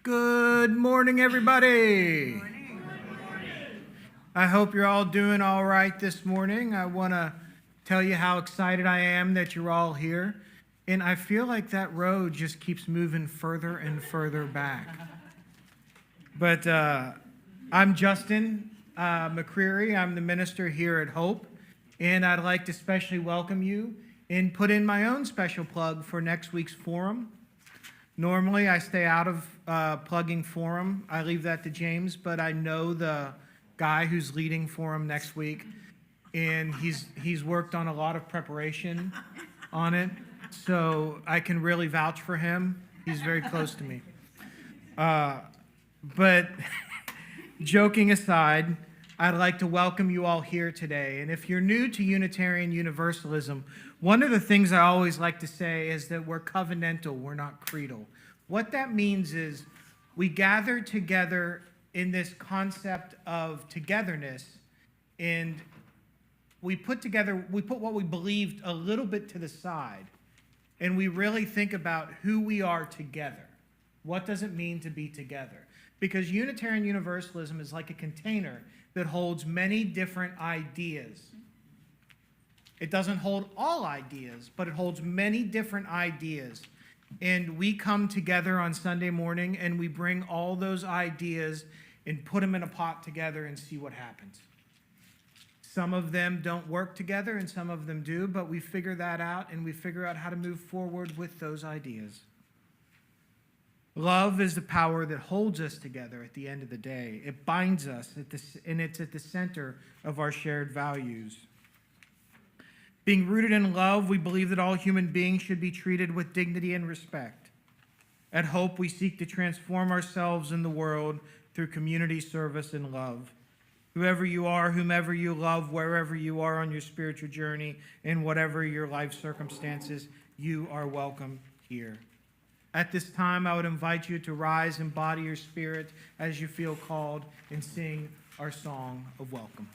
Good morning, everybody. I hope you're all doing all right this morning. I want to tell you how excited I am that you're all here. And I feel like that road just keeps moving further and further back. But I'm Justin McCreary. I'm the minister here at Hope. And I'd like to specially welcome you and put in my own special plug for next week's forum. Normally, I stay out of plugging forum. I leave that to James, but I know the guy who's leading forum next week, and he's worked on a lot of preparation on it, so I can really vouch for him. He's very close to me. But joking aside, I'd like to welcome you all here today. And if you're new to Unitarian Universalism, one of the things I always like to say is that we're covenantal, we're not creedal. What that means is we gather together in this concept of togetherness, and we put what we believed a little bit to the side, and we really think about who we are together. What does it mean to be together? Because Unitarian Universalism is like a container that holds many different ideas. It doesn't hold all ideas, but it holds many different ideas. And we come together on Sunday morning and we bring all those ideas and put them in a pot together and see what happens. Some of them don't work together and some of them do, but we figure that out and we figure out how to move forward with those ideas. Love is the power that holds us together at the end of the day. It binds us, and it's at the center of our shared values. Being rooted in love, we believe that all human beings should be treated with dignity and respect. At Hope, we seek to transform ourselves in the world through community service and love. Whoever you are, whomever you love, wherever you are on your spiritual journey, and whatever your life circumstances, you are welcome here. At this time, I would invite you to rise and embody your spirit as you feel called and sing our song of welcome.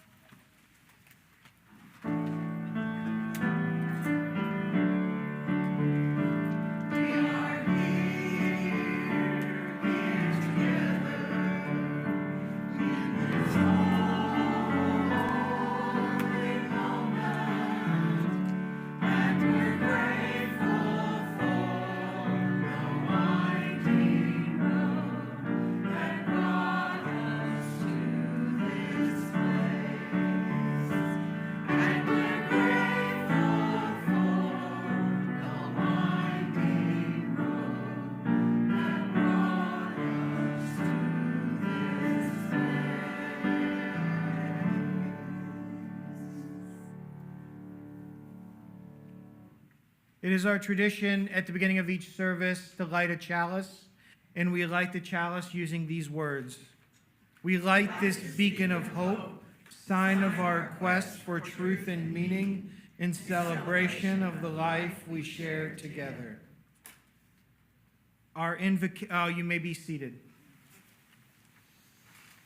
It is our tradition at the beginning of each service to light a chalice, and we light the chalice using these words. We light this beacon of hope, sign of our quest for truth and meaning, in celebration of the life we share together. You may be seated.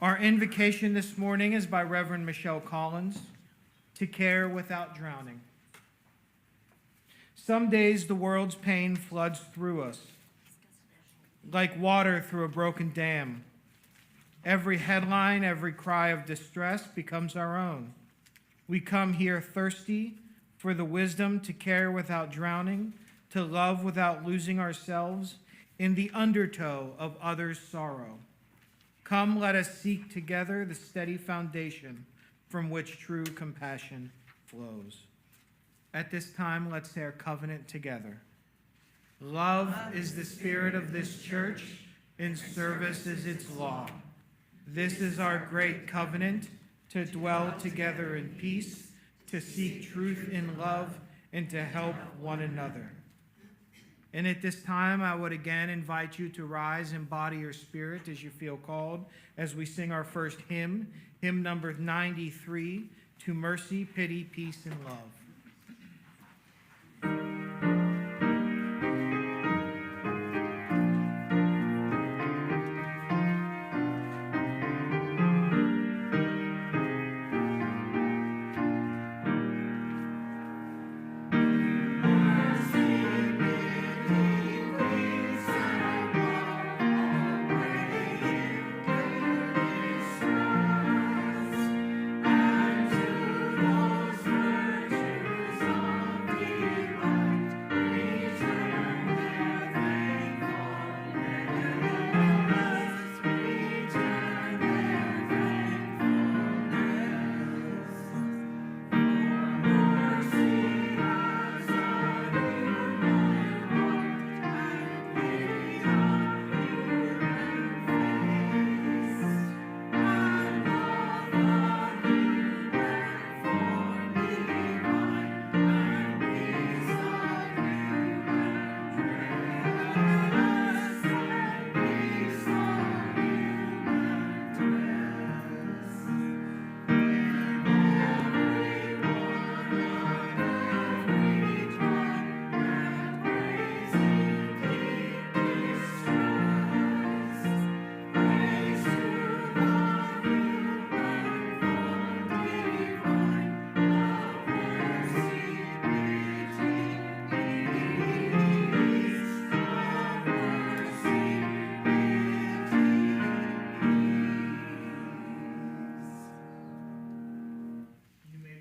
Our invocation this morning is by Reverend Michelle Collins, to care without drowning. Some days the world's pain floods through us, like water through a broken dam. Every headline, every cry of distress becomes our own. We come here thirsty for the wisdom to care without drowning, to love without losing ourselves in the undertow of others' sorrow. Come, let us seek together the steady foundation from which true compassion flows. At this time, let's say our covenant together. Love is the spirit of this church, and service is its law. This is our great covenant, to dwell together in peace, to seek truth in love, and to help one another. And at this time, I would again invite you to rise and embody your spirit as you feel called, as we sing our first hymn, hymn number 93, To Mercy, Pity, Peace, and Love. Mercy, pity, peace, and love.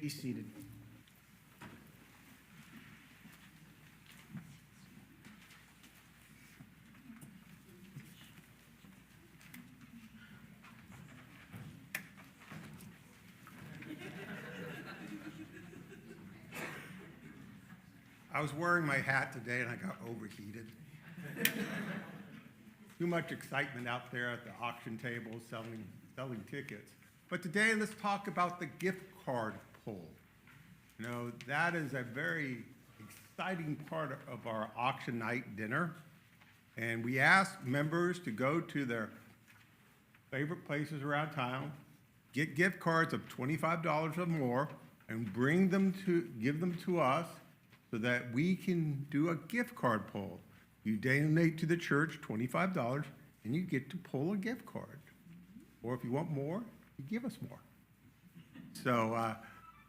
be seated. I was wearing my hat today and I got overheated. Too much excitement out there at the auction table selling tickets. But today, let's talk about the gift card pull. You know, that is a very exciting part of our auction night dinner. And we ask members to go to their favorite places around town, get gift cards of $25 or more, and give them to us so that we can do a gift card pull. You donate to the church $25, and you get to pull a gift card. Or if you want more, you give us more. So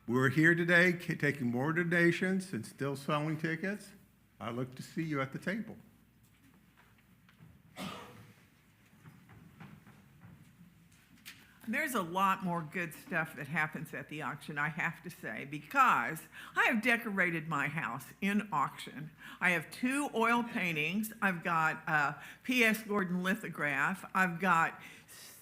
we're here today taking more donations and still selling tickets. I look to see you at the table. There's a lot more good stuff that happens at the auction, I have to say, because I have decorated my house in auction. I have 2 oil paintings. I've got a P.S. Gordon lithograph. I've got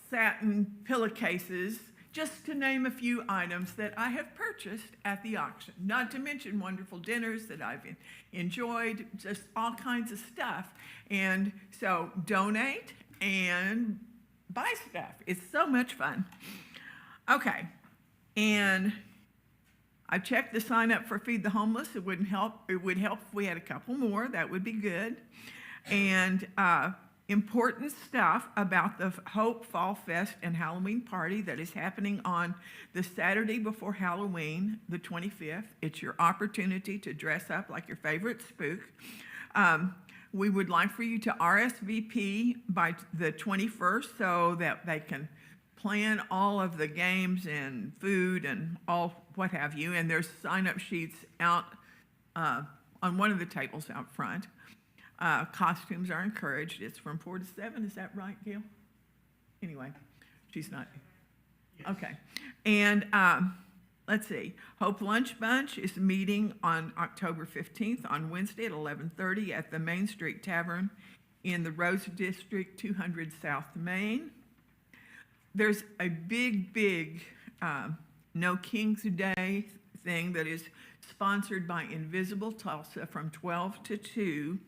satin pillowcases, just to name a few items that I have purchased at the auction. Not to mention wonderful dinners that I've enjoyed, just all kinds of stuff. And so donate and buy stuff. It's so much fun. Okay, and I checked the sign up for Feed the Homeless. It would help if we had a couple more. That would be good. And important stuff about the Hope Fall Fest and Halloween party that is happening on the Saturday before Halloween, the 25th. It's your opportunity to dress up like your favorite spook. We would like for you to RSVP by the 21st so that they can plan all of the games and food and all what have you. And there's sign-up sheets out on one of the tables out front. Costumes are encouraged. It's from 4 to 7. Is that right, Gail? Anyway, she's not. Yes. Okay. And let's see. Hope Lunch Bunch is meeting on October 15th on Wednesday at 11:30 at the Main Street Tavern in the Rose District, 200 South Main. There's a big No King's Day thing that is sponsored by Invisible Tulsa from 12 to 2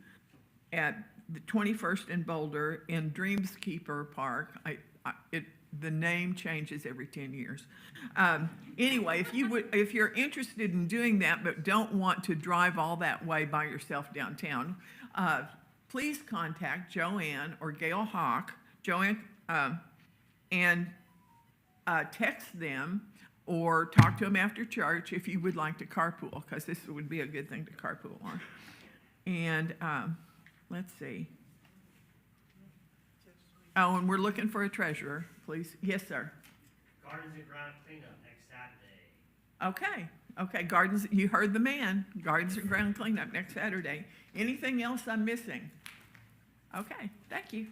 at the 21st and Boulder in Dreamskeeper Park. The name changes every 10 years. Anyway, if you're interested in doing that but don't want to drive all that way by yourself downtown, please contact Joanne or Gail Hawk, and text them or talk to them after church if you would like to carpool, because this would be a good thing to carpool on. And let's see. Oh, and we're looking for a treasurer, please. Yes, sir. Gardens and Ground Cleanup next Saturday. Okay, Gardens, you heard the man. Gardens and Ground Cleanup next Saturday. Anything else I'm missing? Okay, thank you.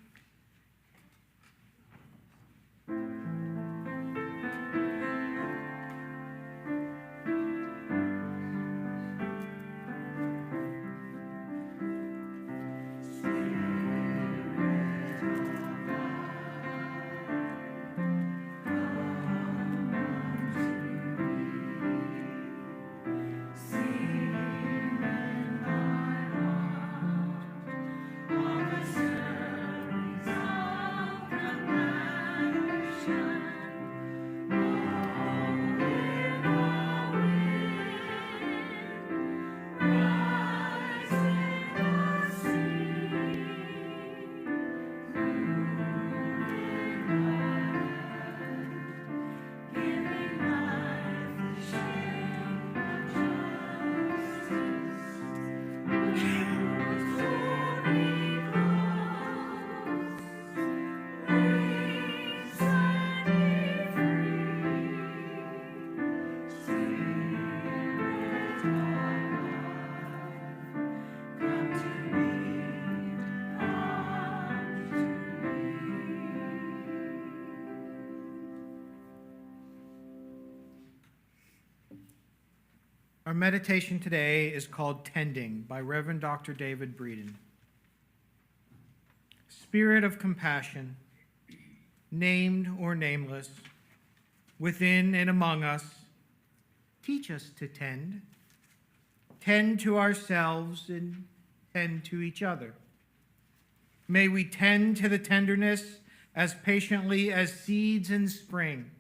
Our meditation today is called Tending by Reverend Dr. David Breeden. Spirit of compassion, named or nameless, within and among us, teach us to tend to ourselves and tend to each other. May we tend to the tenderness as patiently as seeds in spring.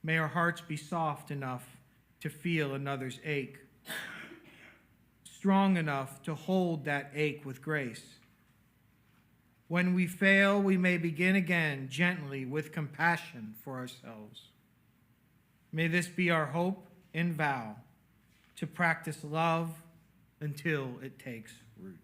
May our hearts be soft enough to feel another's ache, strong enough to hold that ache with grace. When we fail, we may begin again gently with compassion for ourselves. May this be our hope and vow to practice love until it takes root.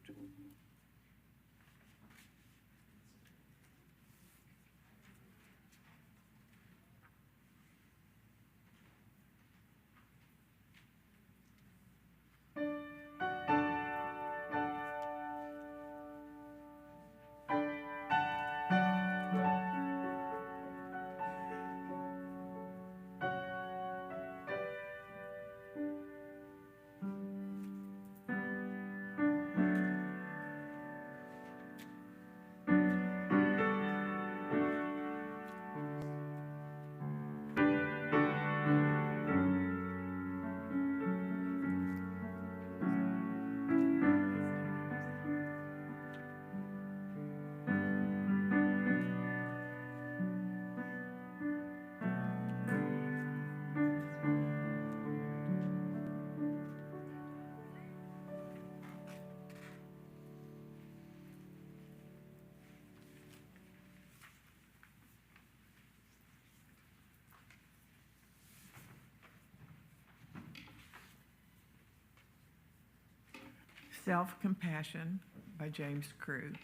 Self-Compassion by James Krug.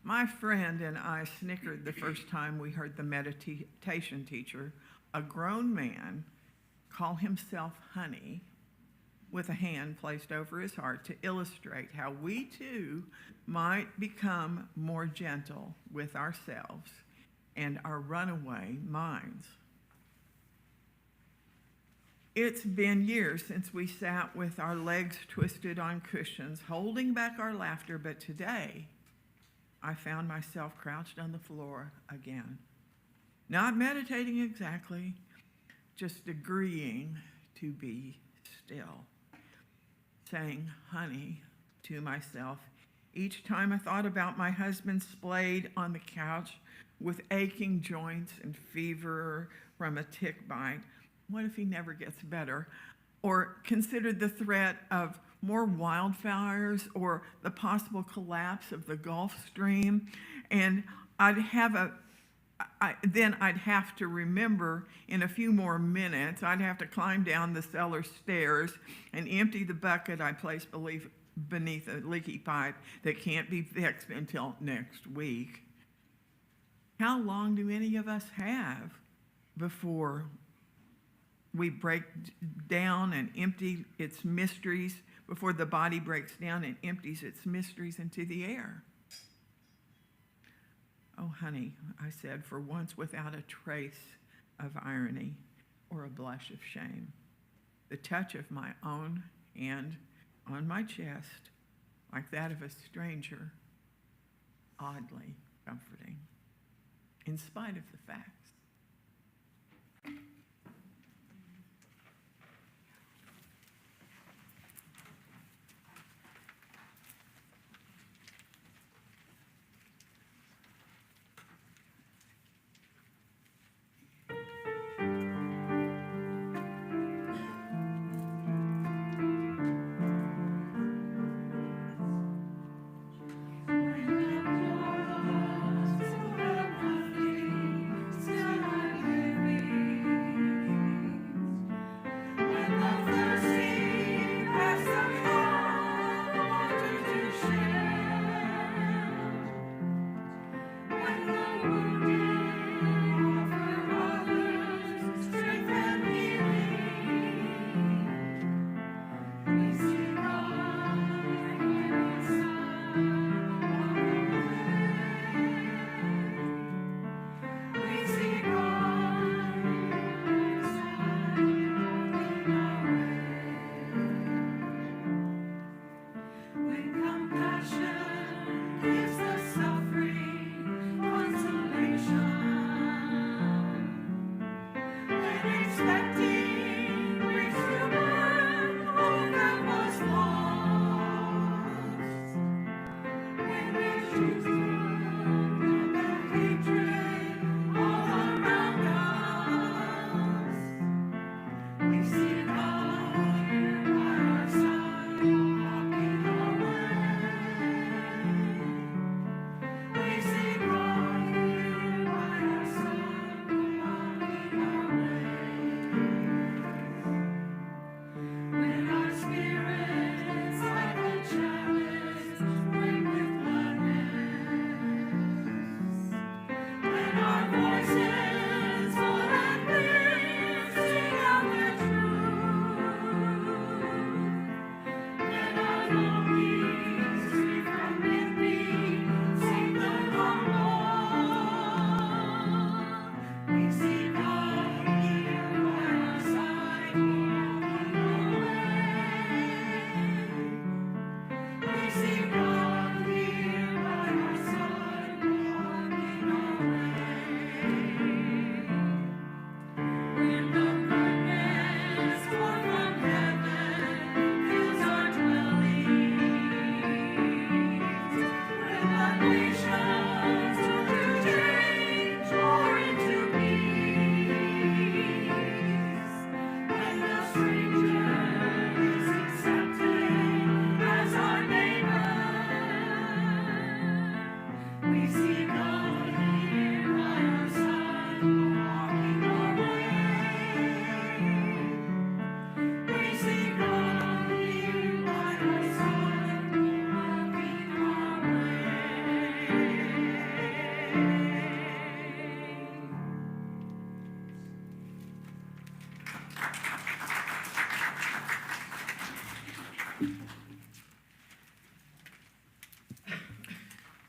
My friend and I snickered the first time we heard the meditation teacher, a grown man, call himself honey with a hand placed over his heart to illustrate how we too might become more gentle with ourselves and our runaway minds. It's been years since we sat with our legs twisted on cushions, holding back our laughter, but today I found myself crouched on the floor again. Not meditating exactly, just agreeing to be still, saying honey to myself each time I thought about my husband splayed on the couch with aching joints and fever from a tick bite. What if he never gets better? Or considered the threat of more wildfires or the possible collapse of the Gulf Stream. And then I'd have to remember in a few more minutes, I'd have to climb down the cellar stairs and empty the bucket I placed beneath a leaky pipe that can't be fixed until next week. How long do any of us have before we break down and empty its mysteries, before the body breaks down and empties its mysteries into the air? Oh, honey, I said, for once without a trace of irony or a blush of shame. The touch of my own hand on my chest, like that of a stranger, oddly comforting, in spite of the facts.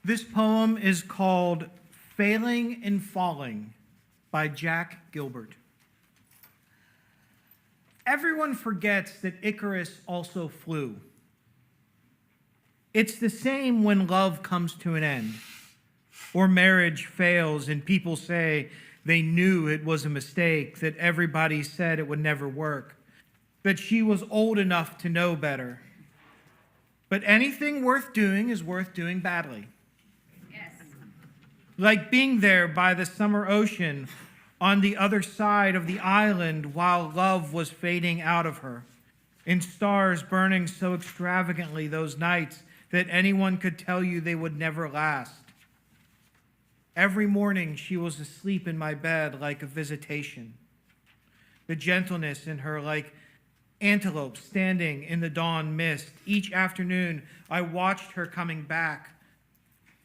This poem is called Failing and Falling by Jack Gilbert. Everyone forgets that Icarus also flew. It's the same when love comes to an end, or marriage fails and people say they knew it was a mistake, that everybody said it would never work, that she was old enough to know better. But anything worth doing is worth doing badly. Yes. Like being there by the summer ocean on the other side of the island while love was fading out of her, and stars burning so extravagantly those nights that anyone could tell you they would never last. Every morning she was asleep in my bed like a visitation. The gentleness in her like antelope standing in the dawn mist. Each afternoon I watched her coming back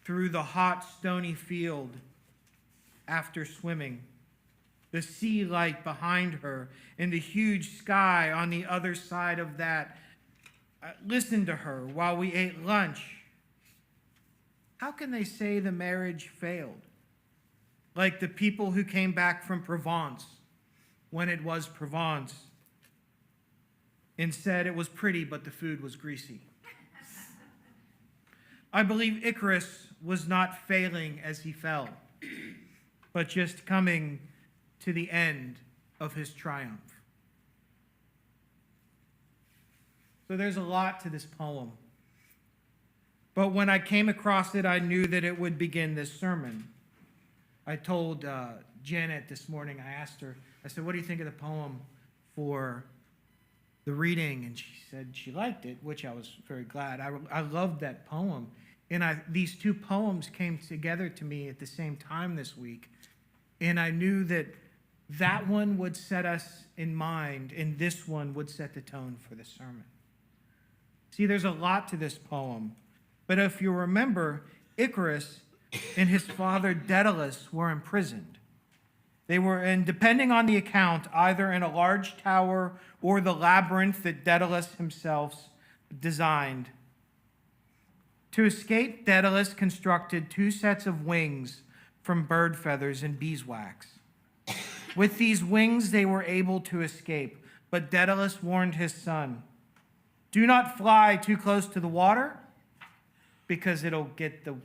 through the hot stony field after swimming. The sea light behind her and the huge sky on the other side of that. I listened to her while we ate lunch. How can they say the marriage failed? Like the people who came back from Provence when it was Provence and said it was pretty, but the food was greasy. I believe Icarus was not failing as he fell, but just coming to the end of his triumph. So there's a lot to this poem. But when I came across it, I knew that it would begin this sermon. I told Janet this morning, I asked her, I said, what do you think of the poem for the reading? And she said she liked it, which I was very glad. I loved that poem. And these two poems came together to me at the same time this week. And I knew that that one would set us in mind, and this one would set the tone for the sermon. See, there's a lot to this poem. But if you remember, Icarus and his father Daedalus were imprisoned. They were in, depending on the account, either in a large tower or the labyrinth that Daedalus himself designed. To escape, Daedalus constructed 2 sets of wings from bird feathers and beeswax. With these wings, they were able to escape, but Daedalus warned his son, do not fly too close to the water, because it'll get the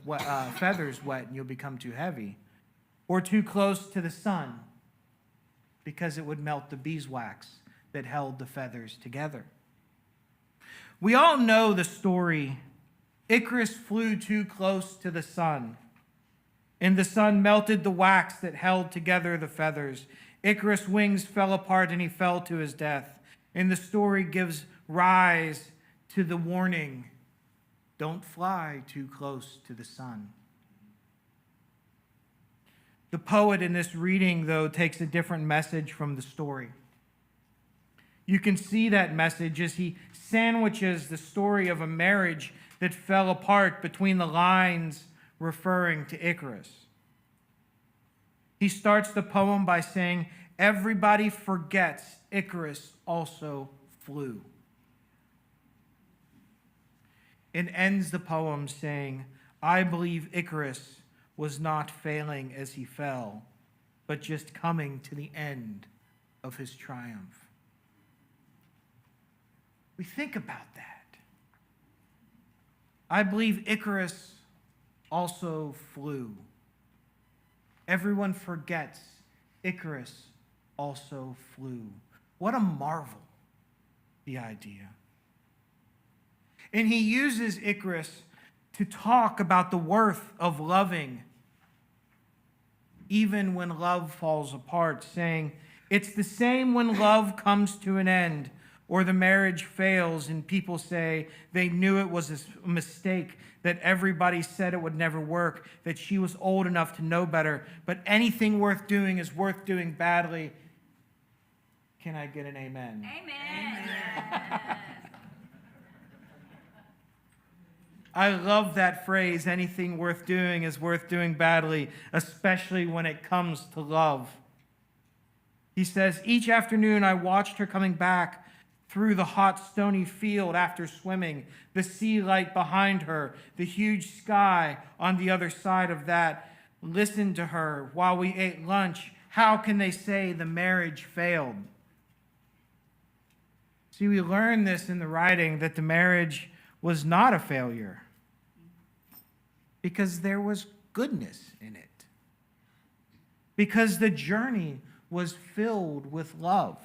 feathers wet and you'll become too heavy. Or too close to the sun, because it would melt the beeswax that held the feathers together. We all know the story. Icarus flew too close to the sun, and the sun melted the wax that held together the feathers. Icarus' wings fell apart and he fell to his death. And the story gives rise to the warning, don't fly too close to the sun. The poet in this reading, though, takes a different message from the story. You can see that message as he sandwiches the story of a marriage that fell apart between the lines referring to Icarus. He starts the poem by saying, everybody forgets Icarus also flew. And ends the poem saying, I believe Icarus was not failing as he fell, but just coming to the end of his triumph. We think about that. I believe Icarus also flew. Everyone forgets Icarus also flew. What a marvel, the idea. And he uses Icarus to talk about the worth of loving, even when love falls apart, saying, it's the same when love comes to an end or the marriage fails and people say they knew it was a mistake, that everybody said it would never work, that she was old enough to know better, but anything worth doing is worth doing badly. Can I get an amen? Amen. I love that phrase, anything worth doing is worth doing badly, especially when it comes to love. He says, each afternoon I watched her coming back through the hot stony field after swimming, the sea light behind her, the huge sky on the other side of that. Listened to her while we ate lunch. How can they say the marriage failed? See, we learn this in the writing that the marriage was not a failure because there was goodness in it. Because the journey was filled with love.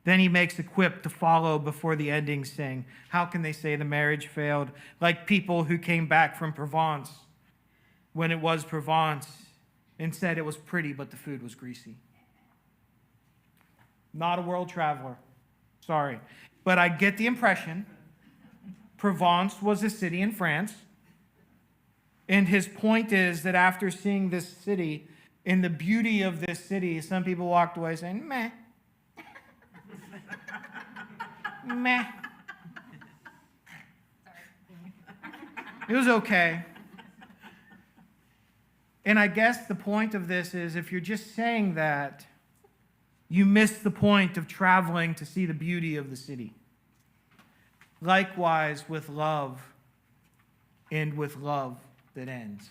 Then he makes a quip to follow before the ending, saying, how can they say the marriage failed? Like people who came back from Provence when it was Provence and said it was pretty, but the food was greasy. Not a world traveler. Sorry. But I get the impression Provence was a city in France. And his point is that after seeing this city, in the beauty of this city, some people walked away saying, meh. Meh. It was okay. And I guess the point of this is if you're just saying that, you miss the point of traveling to see the beauty of the city. Likewise with love and with love that ends.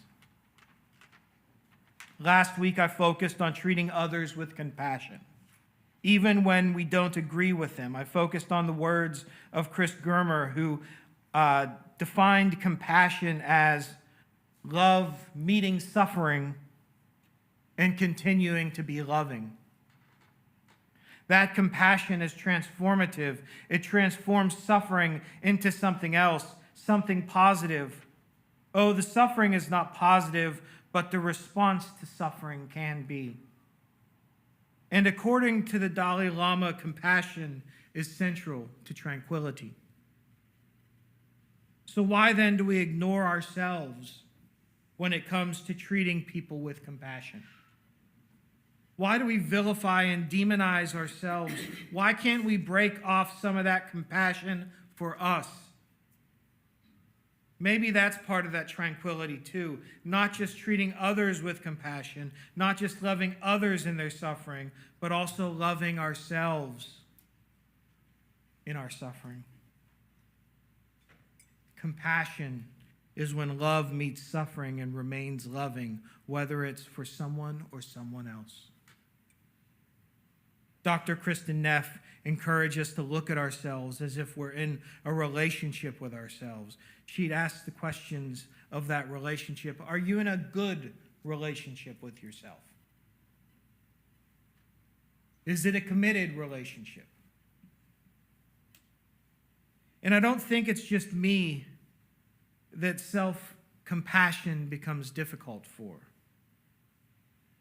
Last week I focused on treating others with compassion. Even when we don't agree with them. I focused on the words of Chris Germer, who defined compassion as love meeting suffering and continuing to be loving. That compassion is transformative. It transforms suffering into something else, something positive. Oh, the suffering is not positive, but the response to suffering can be. And according to the Dalai Lama, compassion is central to tranquility. So why then do we ignore ourselves when it comes to treating people with compassion? Why do we vilify and demonize ourselves? Why can't we break off some of that compassion for us? Maybe that's part of that tranquility too. Not just treating others with compassion, not just loving others in their suffering, but also loving ourselves in our suffering. Compassion is when love meets suffering and remains loving, whether it's for someone or someone else. Dr. Kristen Neff encourages us to look at ourselves as if we're in a relationship with ourselves. She'd ask the questions of that relationship. Are you in a good relationship with yourself? Is it a committed relationship? And I don't think it's just me that self-compassion becomes difficult for.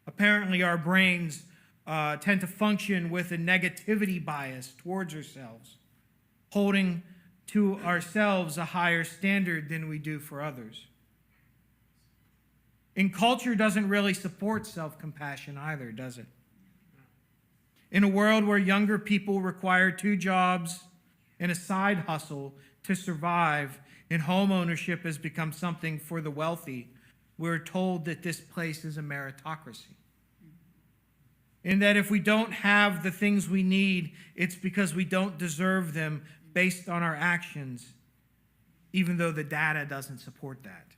Apparently, our brains tend to function with a negativity bias towards ourselves, holding to ourselves a higher standard than we do for others. And culture doesn't really support self-compassion either, does it? In a world where younger people require 2 jobs and a side hustle to survive, and home ownership has become something for the wealthy, we're told that this place is a meritocracy. And that if we don't have the things we need, it's because we don't deserve them based on our actions, even though the data doesn't support that.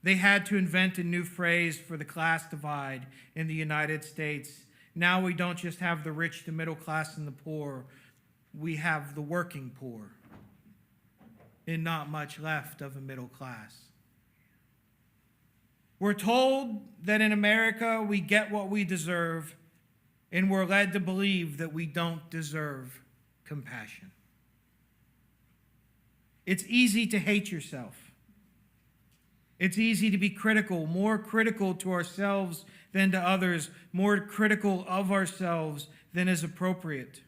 They had to invent a new phrase for the class divide in the United States. Now we don't just have the rich, the middle class, and the poor. We have the working poor, and not much left of a middle class. We're told that in America we get what we deserve, and we're led to believe that we don't deserve compassion. It's easy to hate yourself. It's easy to be critical, more critical to ourselves than to others, more critical of ourselves than is appropriate.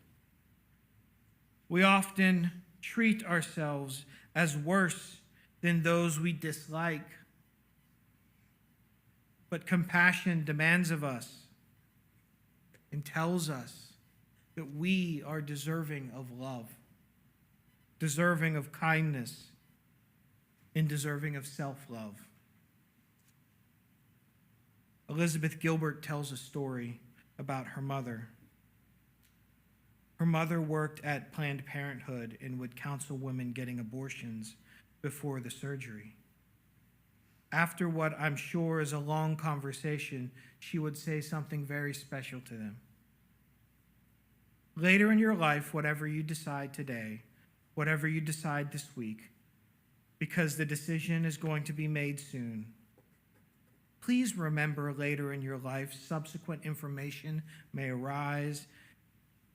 We often treat ourselves as worse than those we dislike. But compassion demands of us and tells us that we are deserving of love, deserving of kindness, and deserving of self-love. Elizabeth Gilbert tells a story about her mother. Her mother worked at Planned Parenthood and would counsel women getting abortions before the surgery. After what I'm sure is a long conversation, she would say something very special to them. Later in your life, whatever you decide today, whatever you decide this week, because the decision is going to be made soon, please remember later in your life, subsequent information may arise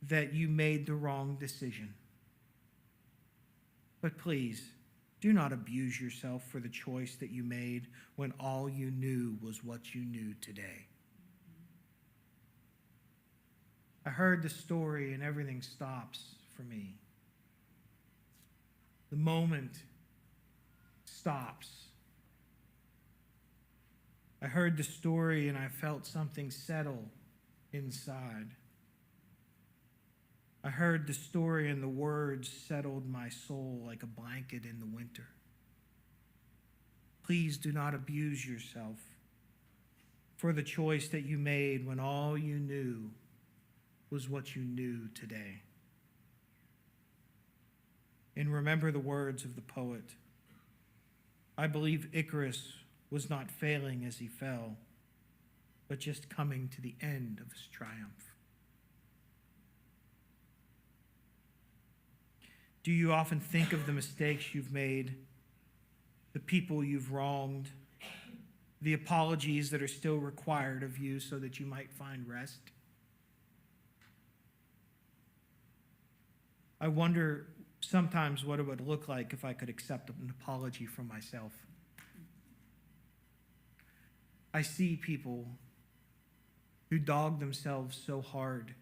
that you made the wrong decision. But please, do not abuse yourself for the choice that you made when all you knew was what you knew today. I heard the story and everything stops for me. The moment stops. I heard the story and I felt something settle inside. I heard the story and the words settled my soul like a blanket in the winter. Please do not abuse yourself for the choice that you made when all you knew was what you knew today. And remember the words of the poet. I believe Icarus was not failing as he fell, but just coming to the end of his triumph. Do you often think of the mistakes you've made, the people you've wronged, the apologies that are still required of you so that you might find rest? I wonder sometimes what it would look like if I could accept an apology from myself. I see people who dog themselves so hard,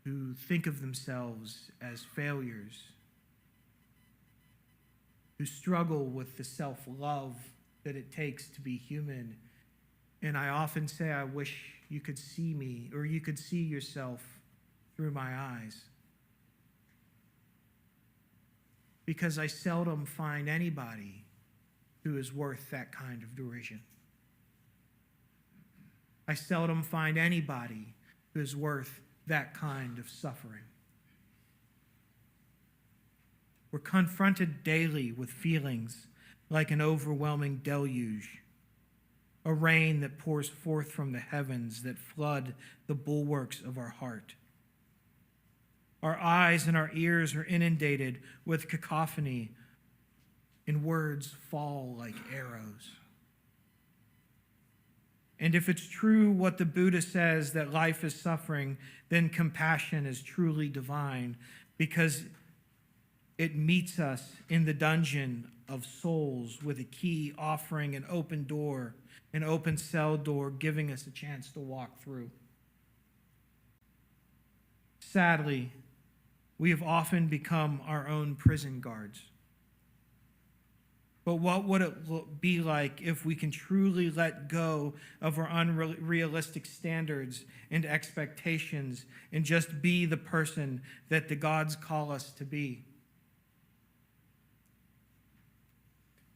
who think of themselves as failures, who struggle with the self-love that it takes to be human. And I often say, I wish you could see me, or you could see yourself through my eyes. Because I seldom find anybody who is worth that kind of derision. I seldom find anybody who is worth that kind of suffering. We're confronted daily with feelings like an overwhelming deluge, a rain that pours forth from the heavens that flood the bulwarks of our heart. Our eyes and our ears are inundated with cacophony, and words fall like arrows. And if it's true what the Buddha says, that life is suffering, then compassion is truly divine, because it meets us in the dungeon of souls with a key offering an open door, an open cell door, giving us a chance to walk through. Sadly, we have often become our own prison guards. But what would it be like if we can truly let go of our unrealistic standards and expectations and just be the person that the gods call us to be?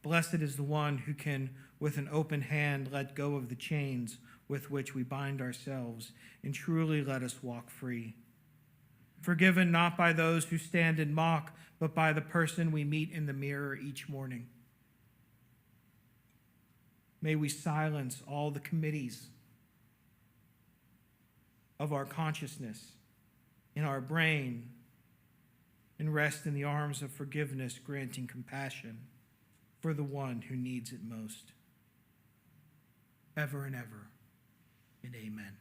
Blessed is the one who can, with an open hand, let go of the chains with which we bind ourselves and truly let us walk free. Forgiven not by those who stand and mock, but by the person we meet in the mirror each morning. May we silence all the committees of our consciousness in our brain and rest in the arms of forgiveness, granting compassion for the one who needs it most. Ever and ever, and amen.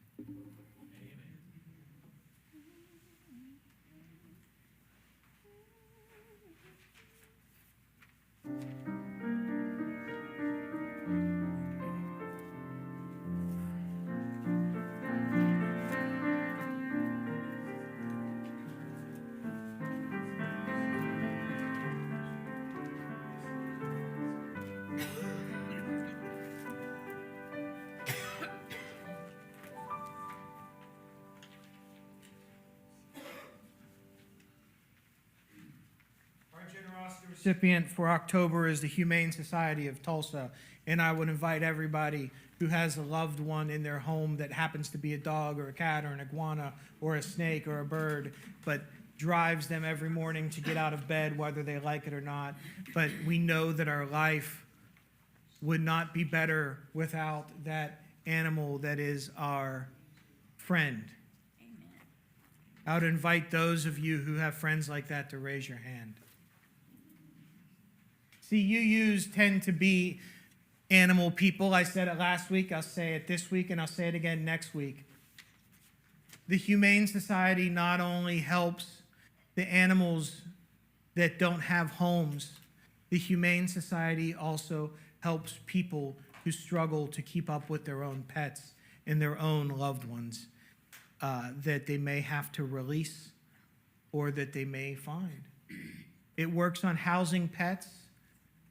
generosity recipient for October is the Humane Society of Tulsa, and I would invite everybody who has a loved one in their home that happens to be a dog or a cat or an iguana or a snake or a bird, but drives them every morning to get out of bed whether they like it or not. But we know that our life would not be better without that animal that is our friend. I would invite those of you who have friends like that to raise your hand. See, you tend to be animal people. I said it last week, I'll say it this week, and I'll say it again next week. The Humane Society not only helps the animals that don't have homes, the Humane Society also helps people who struggle to keep up with their own pets and their own loved ones that they may have to release or that they may find. It works on housing pets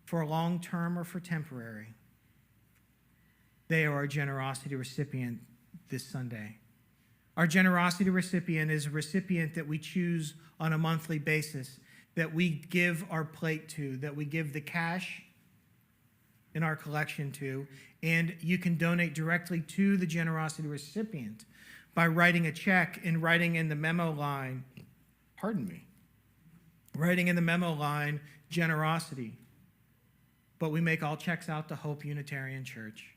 for long-term or for temporary. They are our generosity recipient this Sunday. Our generosity recipient is a recipient that we choose on a monthly basis, that we give our plate to, that we give the cash in our collection to, and you can donate directly to the generosity recipient by writing a check and writing in the memo line, writing in the memo line, generosity. But we make all checks out to Hope Unitarian Church.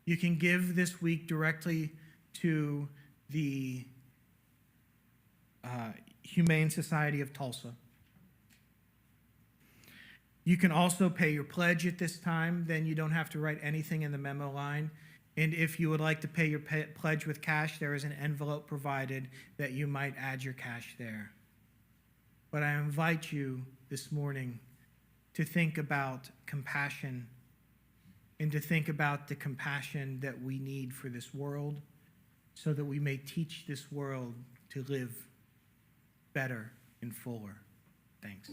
You can give this week directly to the Humane Society of Tulsa. You can also pay your pledge at this time. Then you don't have to write anything in the memo line. And if you would like to pay your pledge with cash, there is an envelope provided that you might add your cash there. But I invite you this morning to think about compassion and to think about the compassion that we need for this world so that we may teach this world to live better and fuller. Thanks.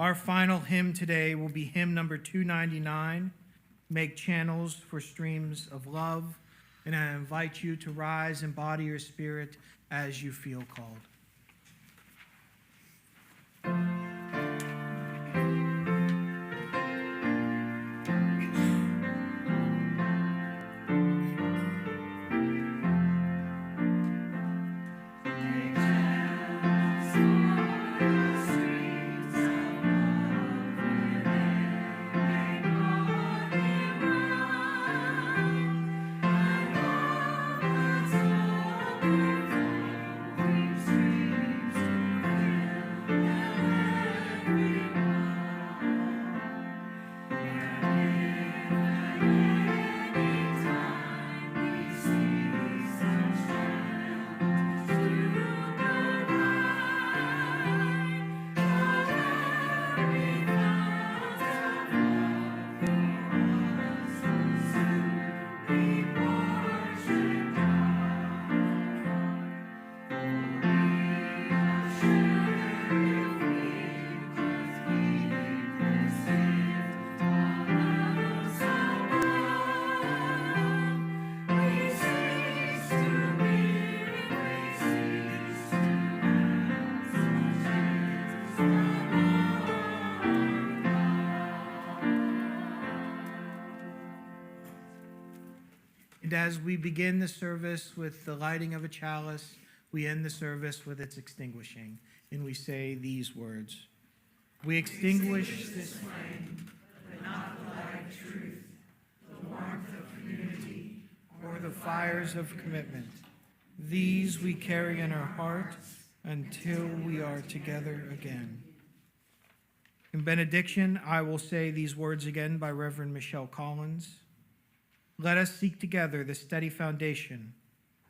Our final hymn today will be hymn number 299, Make Channels for Streams of Love. And I invite you to rise and body your spirit as you feel called. And as we begin the service with the lighting of a chalice, we end the service with its extinguishing. And we say these words: We extinguish this flame, but not the light of truth, the warmth of community, or the fires of commitment. These we carry in our hearts until we are together again. In benediction, I will say these words again by Reverend Michelle Collins. Let us seek together the steady foundation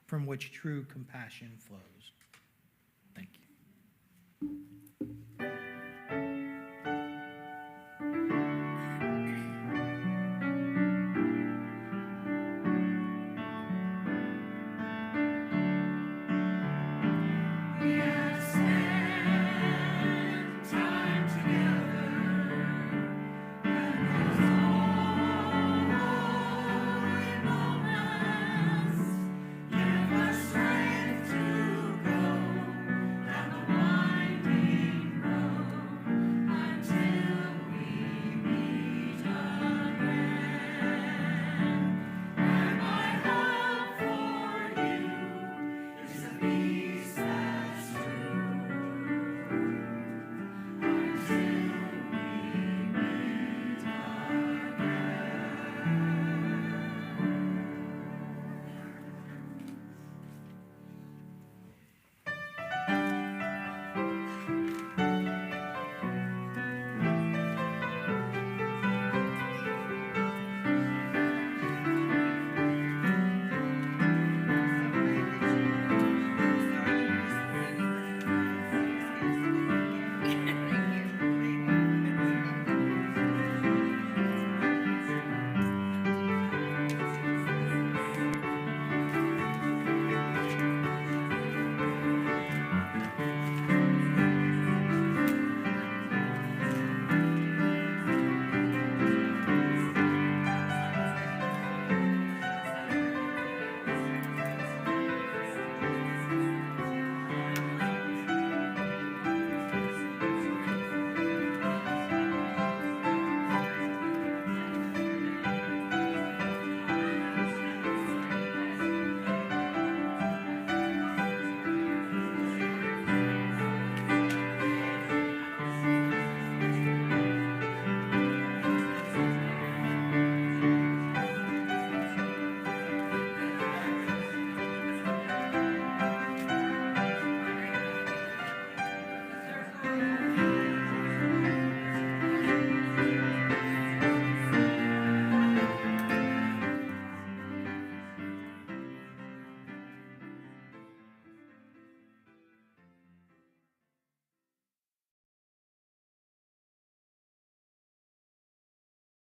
from which true compassion flows. Thank you.